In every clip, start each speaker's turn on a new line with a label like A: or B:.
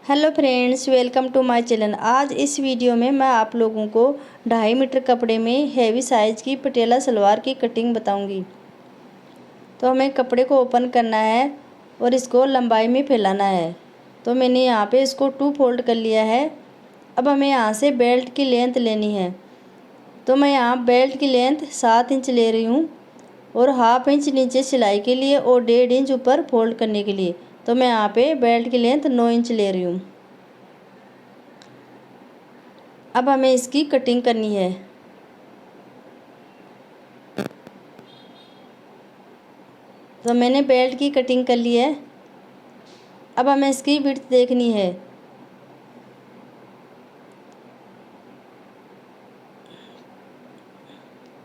A: Hello friends, welcome to my channel. आज इस video में मैं आप लोगों को 2.5 मीटर कपड़े में हैवी साइज़ की पटियाला सलवार की कटिंग बताऊंगी। तो हमें कपड़े को ओपन करना है और इसको लंबाई में फैलाना है। तो मैंने यहाँ पे इसको 2 फोल्ड कर लिया है। अब हमें यहाँ से बेल्ट की लेंथ लेनी है। तो मैं यहाँ बेल्ट की लेंथ 7 इंच ले रही हूँ और हाफ इंच नीचे सिलाई के लिए और 1.5 इंच ऊपर फोल्ड करने के लिए। तो मैं यहाँ पे बेल्ट की लेंथ 9 इंच ले रही हूँ। अब हमें इसकी कटिंग करनी है। तो मैंने बेल्ट की कटिंग कर ली है। अब हमें इसकी विड्थ देखनी है।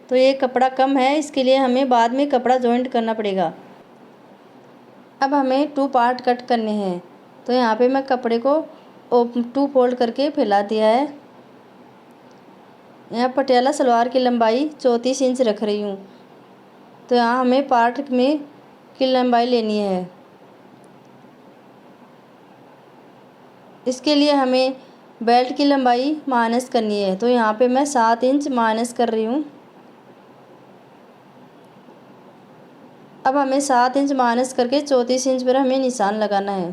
A: तो ये कपड़ा कम है, इसके लिए हमें बाद में कपड़ा जॉइंट करना पड़ेगा। अब हमें 2 पार्ट कट करने हैं। तो यहाँ पे मैं कपड़े को 2 फोल्ड करके फैला दिया है। यहाँ पटियाला सलवार की लंबाई 34 इंच रख रही हूँ। तो यहाँ हमें पार्ट में की लंबाई लेनी है। इसके लिए हमें बेल्ट की लंबाई माइनस करनी है। तो यहाँ पे मैं 7 इंच माइनस कर रही हूँ। अब हमें 7 इंच माइनस करके 34 इंच पर हमें निशान लगाना है।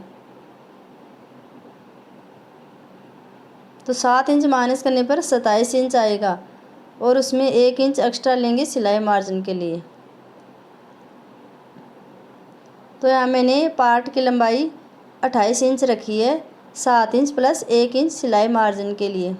A: तो 7 इंच माइनस करने पर 27 इंच आएगा और उसमें 1 इंच एक्स्ट्रा लेंगे सिलाई मार्जिन के लिए। तो यहाँ मैंने पार्ट की लंबाई 28 इंच रखी है, 7 इंच प्लस 1 इंच सिलाई मार्जिन के लिए।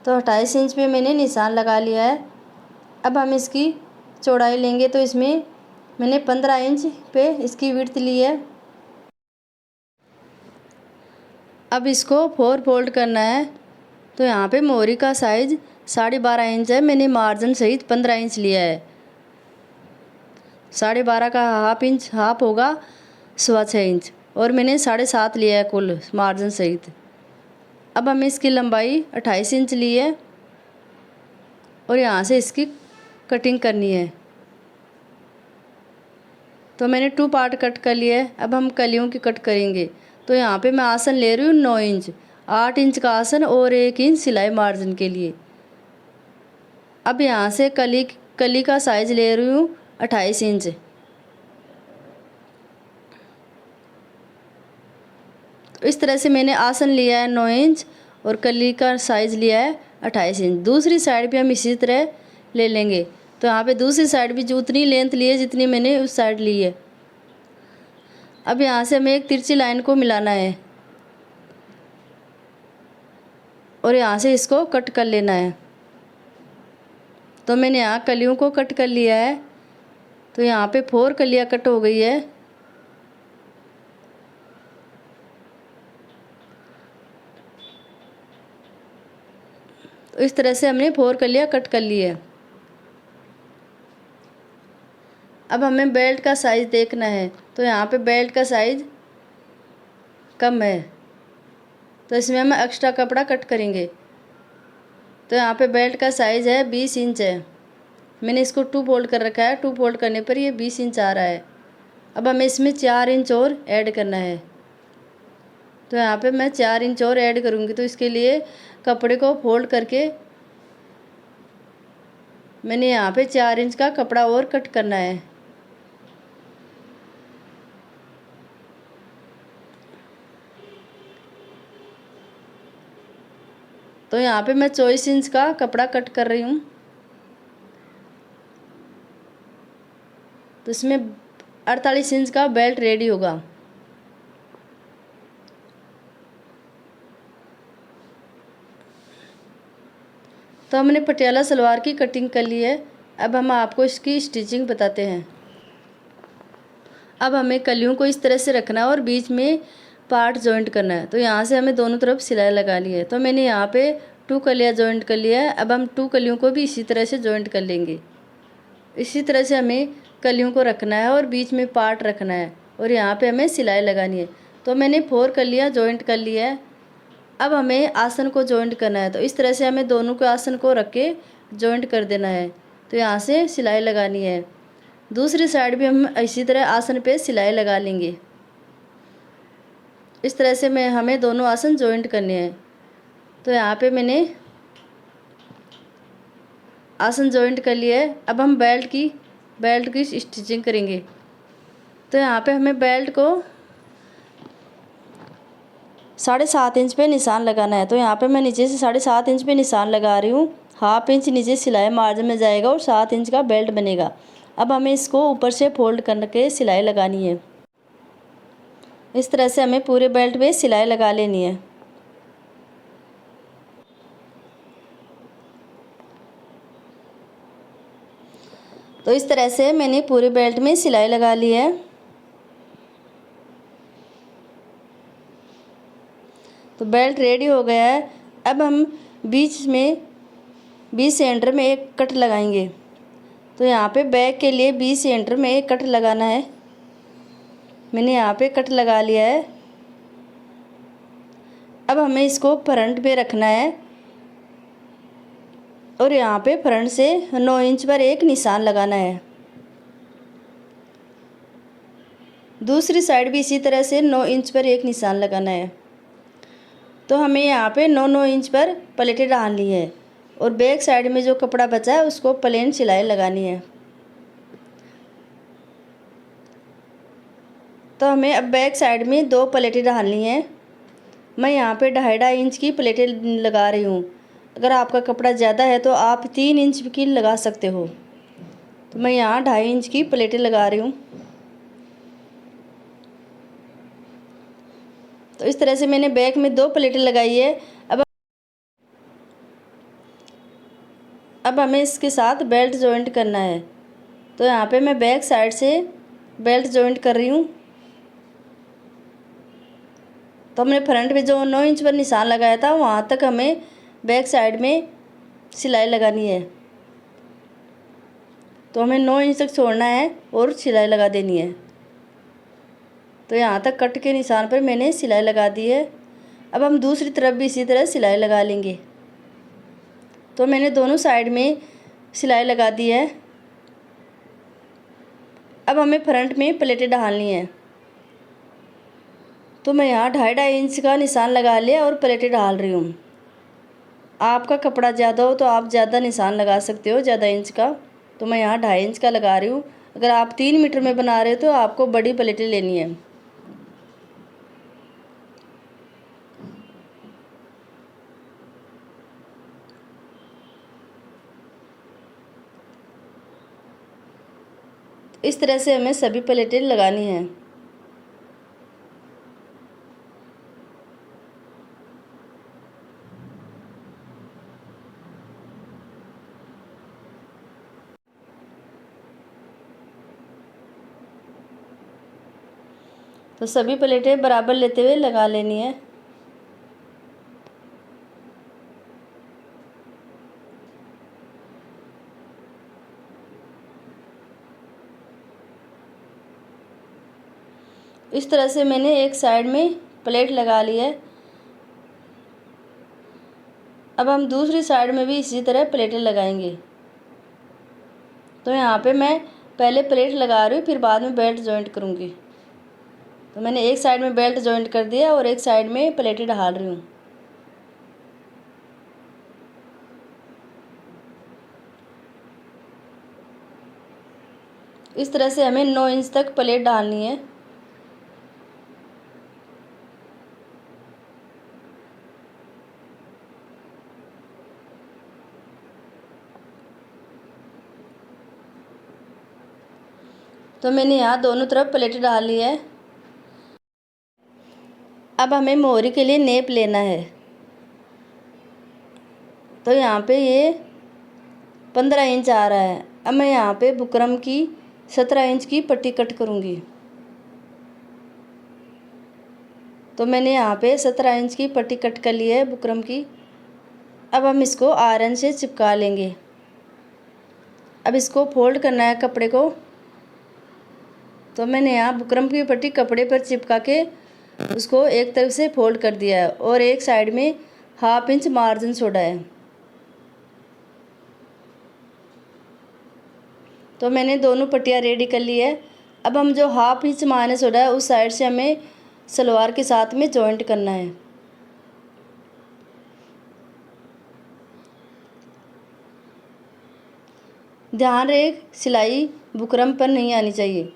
A: तो 28 इंच पे मैंने निशान लगा लिया है। अब हम इसकी चौड़ाई लेंगे। तो इसमें मैंने 15 इंच पे इसकी विड्थ ली है। अब इसको 4 फोल्ड करना है। तो यहाँ पे मोहरी का साइज़ 12.5 इंच है, मैंने मार्जिन सहित 15 इंच लिया है। 12.5 का हाफ होगा 6.25 इंच और मैंने 7.5 लिया है कुल मार्जिन सहित। अब हमें इसकी लंबाई 28 इंच ली है और यहाँ से इसकी कटिंग करनी है। तो मैंने 2 पार्ट कट कर लिया है। अब हम कलियों की कट करेंगे। तो यहाँ पे मैं आसन ले रही हूँ 9 इंच, 8 इंच का आसन और 1 इंच सिलाई मार्जिन के लिए। अब यहाँ से कली का साइज़ ले रही हूँ 28 इंच। तो इस तरह से मैंने आसन लिया है 9 इंच और कली का साइज़ लिया है 28 इंच। दूसरी साइड पे हम इसी तरह ले लेंगे। तो यहाँ पे दूसरी साइड भी जो उतनी लेंथ ली है जितनी मैंने उस साइड ली है। अब यहाँ से हमें एक तिरछी लाइन को मिलाना है और यहाँ से इसको कट कर लेना है। तो मैंने यहाँ कलियों को कट कर लिया है। तो यहाँ पे 4 कलियाँ कट हो गई है। तो इस तरह से हमने 4 कलियाँ कट कर ली है। अब हमें बेल्ट का साइज़ देखना है। तो यहाँ पे बेल्ट का साइज़ कम है, तो इसमें हम एक्स्ट्रा कपड़ा कट करेंगे। तो यहाँ पे बेल्ट का साइज़ है 20 इंच है। मैंने इसको 2 फोल्ड कर रखा है। 2 फोल्ड करने पर ये 20 इंच आ रहा है। अब हमें इसमें 4 इंच और ऐड करना है। तो यहाँ पे मैं 4 इंच और ऐड करूँगी। तो इसके लिए कपड़े को फोल्ड करके मैंने यहाँ पे 4 इंच का कपड़ा और कट करना है। तो यहाँ पे मैं 24 इंच का कपड़ा कट कर रही हूँ। तो इसमें 48 इंच का बेल्ट रेडी होगा। तो हमने पटियाला सलवार की कटिंग कर ली है। अब हम आपको इसकी स्टिचिंग बताते हैं। अब हमें कलियों को इस तरह से रखना है और बीच में पार्ट जॉइंट करना है। तो यहाँ से हमें दोनों तरफ सिलाई लगानी है। तो मैंने यहाँ पे 2 कलियाँ जॉइंट कर लिया है। अब हम 2 कलियों को भी इसी तरह से जॉइंट कर लेंगे। इसी तरह से हमें कलियों को रखना है और बीच में पार्ट रखना है और यहाँ पे हमें सिलाई लगानी है। तो मैंने 4 कलियाँ जॉइंट कर लिया है। अब हमें आसन को जॉइंट करना है। तो इस तरह से हमें दोनों के आसन को रख के जॉइंट कर देना है। तो यहाँ से सिलाई लगानी है। दूसरी साइड भी हम इसी तरह आसन पे सिलाई लगा लेंगे। इस तरह से हमें दोनों आसन जॉइंट करने हैं। तो यहाँ पे मैंने आसन जॉइंट कर लिया है। अब हम बेल्ट की स्टिचिंग करेंगे। तो यहाँ पे हमें बेल्ट को 7.5 इंच पे निशान लगाना है। तो यहाँ पे मैं नीचे से 7.5 इंच पे निशान लगा रही हूँ। 1/2 इंच नीचे सिलाई मार्जिन में जाएगा और 7 इंच का बेल्ट बनेगा। अब हमें इसको ऊपर से फोल्ड करके सिलाई लगानी है। इस तरह से हमें पूरे बेल्ट पे सिलाई लगा लेनी है। तो इस तरह से मैंने पूरे बेल्ट में सिलाई लगा ली है। तो बेल्ट रेडी हो गया है। अब हम बीच सेंटर में एक कट लगाएंगे। तो यहाँ पे बैक के लिए बीच सेंटर में एक कट लगाना है। मैंने यहाँ पे कट लगा लिया है। अब हमें इसको फ्रंट पे रखना है और यहाँ पे फ्रंट से 9 इंच पर एक निशान लगाना है। दूसरी साइड भी इसी तरह से 9 इंच पर एक निशान लगाना है। तो हमें यहाँ पे 9-9 इंच पर प्लेटें डालनी है और बैक साइड में जो कपड़ा बचा है उसको प्लेन सिलाई लगानी है। तो हमें अब बैक साइड में 2 प्लेटें डालनी है। मैं यहाँ पे 2.5 इंच की प्लेटें लगा रही हूँ। अगर आपका कपड़ा ज़्यादा है तो आप 3 इंच की लगा सकते हो। तो मैं यहाँ 2.5 इंच की प्लेटें लगा रही हूँ। तो इस तरह से मैंने बैक में 2 प्लेटें लगाई है। अब हमें इसके साथ बेल्ट जॉइंट करना है। तो यहाँ पे मैं बैक साइड से बेल्ट जॉइंट कर रही हूँ। तो हमने फ्रंट में जो 9 इंच पर निशान लगाया था वहाँ तक हमें बैक साइड में सिलाई लगानी है। तो हमें 9 इंच तक छोड़ना है और सिलाई लगा देनी है। तो यहाँ तक कट के निशान पर मैंने सिलाई लगा दी है। अब हम दूसरी तरफ भी इसी तरह सिलाई लगा लेंगे। तो मैंने दोनों साइड में सिलाई लगा दी है। अब हमें फ्रंट में प्लेटें डालनी है। तो मैं यहाँ 2.5 इंच का निशान लगा लिया और प्लेटें डाल रही हूँ। आपका कपड़ा ज़्यादा हो तो आप ज़्यादा निशान लगा सकते हो, ज़्यादा इंच का। तो मैं यहाँ 2.5 इंच का लगा रही हूँ। अगर आप 3 मीटर में बना रहे हो तो आपको बड़ी प्लेटें लेनी है। इस तरह से हमें सभी प्लेटें लगानी हैं। तो सभी प्लेटें बराबर लेते हुए लगा लेनी है। इस तरह से मैंने एक साइड में प्लेट लगा ली है। अब हम दूसरी साइड में भी इसी तरह प्लेटें लगाएंगे। तो यहाँ पे मैं पहले प्लेट लगा रही हूँ, फिर बाद में बेल्ट जॉइंट करूँगी। तो मैंने एक साइड में बेल्ट जॉइंट कर दिया और एक साइड में प्लेटें डाल रही हूँ। इस तरह से हमें 9 इंच तक प्लेट डालनी है। तो मैंने यहाँ दोनों तरफ प्लेटें डाल ली है। अब हमें मोहरी के लिए नेप लेना है। तो यहाँ पे ये 15 इंच आ रहा है। अब मैं यहाँ पे बुकरम की 17 इंच की पट्टी कट करूँगी। तो मैंने यहाँ पे 17 इंच की पट्टी कट कर ली है बुकरम की। अब हम इसको आयरन से चिपका लेंगे। अब इसको फोल्ड करना है कपड़े को। तो मैंने यहाँ बुकरम की पट्टी कपड़े पर चिपका के उसको एक तरफ से फोल्ड कर दिया है और एक साइड में 1/2 इंच मार्जिन छोड़ा है। तो मैंने दोनों पट्टियाँ रेडी कर ली है। अब हम जो हाफ इंच माइनस हो रहा है उस साइड से हमें सलवार के साथ में जॉइंट करना है। ध्यान रहे सिलाई बुकरम पर नहीं आनी चाहिए।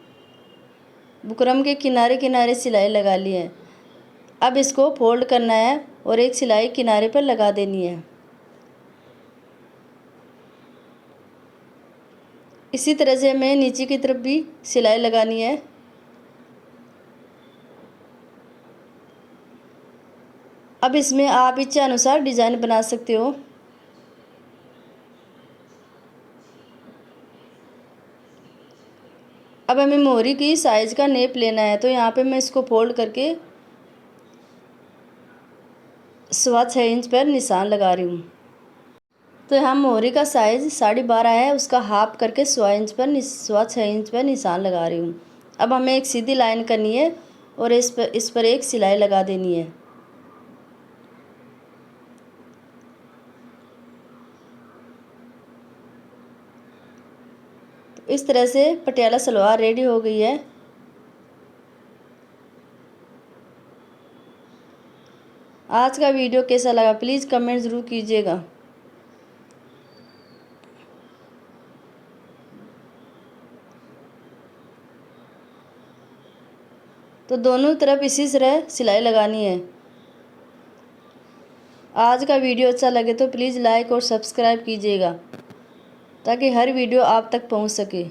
A: बुकरम के किनारे किनारे सिलाई लगा ली है। अब इसको फोल्ड करना है और एक सिलाई किनारे पर लगा देनी है। इसी तरह से हमें नीचे की तरफ भी सिलाई लगानी है। अब इसमें आप इच्छा अनुसार डिज़ाइन बना सकते हो। अब हमें मोहरी की साइज़ का नेप लेना है, तो यहाँ पे मैं इसको फोल्ड करके 6.25 इंच पर निशान लगा रही हूँ। तो यहाँ मोहरी का साइज़ 12.5 है, उसका हाफ करके 6.25 इंच पर निशान लगा रही हूँ। अब हमें एक सीधी लाइन करनी है और इस पर एक सिलाई लगा देनी है। तो इस तरह से पटियाला सलवार रेडी हो गई है। आज का वीडियो कैसा लगा प्लीज़ कमेंट ज़रूर कीजिएगा। तो दोनों तरफ इसी तरह सिलाई लगानी है। आज का वीडियो अच्छा लगे तो प्लीज़ लाइक और सब्सक्राइब कीजिएगा ताकि हर वीडियो आप तक पहुंच सके।